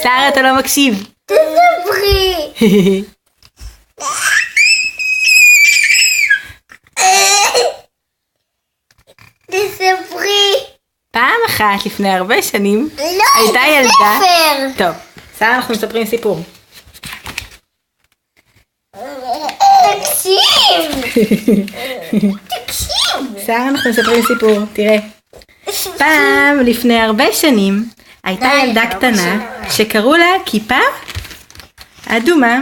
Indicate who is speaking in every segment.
Speaker 1: סער, אתה לא מקשיב.
Speaker 2: תספרי. תספרי.
Speaker 1: פעם אחת לפני הרבה שנים
Speaker 2: לא,
Speaker 1: הייתה
Speaker 2: זה
Speaker 1: ילדה.
Speaker 2: ספר.
Speaker 1: טוב, סער, אנחנו מספרים סיפור.
Speaker 2: תקשיב. תקשיב.
Speaker 1: סער, אנחנו מספרים סיפור, תראה. פעם לפני הרבה שנים הייתה ילדה קטנה שקראו לה כיפה אדומה.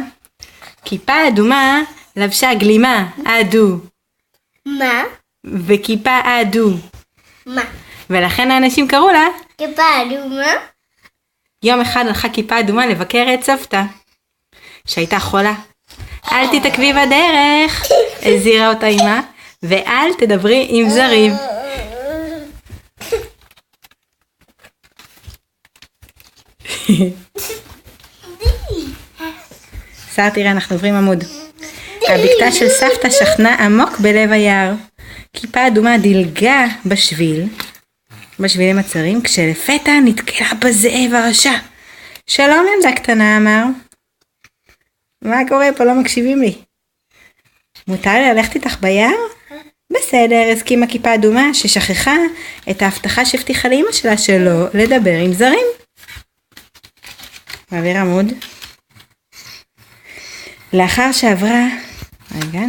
Speaker 1: כיפה אדומה לבשה גלימה אדו
Speaker 2: מה?
Speaker 1: וכיפה אדו,
Speaker 2: מה?
Speaker 1: ולכן האנשים קראו לה.
Speaker 2: כיפה אדומה?
Speaker 1: יום אחד הלכה כיפה אדומה לבקר את סבתא שהייתה חולה. אל תתעכבי בדרך, הזהירה אותה אמא, ואל תדברי עם זרים. סער, תראה, אנחנו עוברים עמוד. הבקתה של סבתא שכנה עמוק בלב היער. כיפה אדומה דילגה בשבילים הצרים, כשלפתע נתקלה בזאב הרשע. שלום ילדה קטנה, אמר. מה קורה פה? לא מקשיבים לי. מותר לי ללכת איתך ביער? בסדר, הסכימה כיפה אדומה ששכחה את ההבטחה שהבטיחה לאמא שלה שלא לדבר עם זרים. מעביר עמוד. לאחר שעברה, רגע,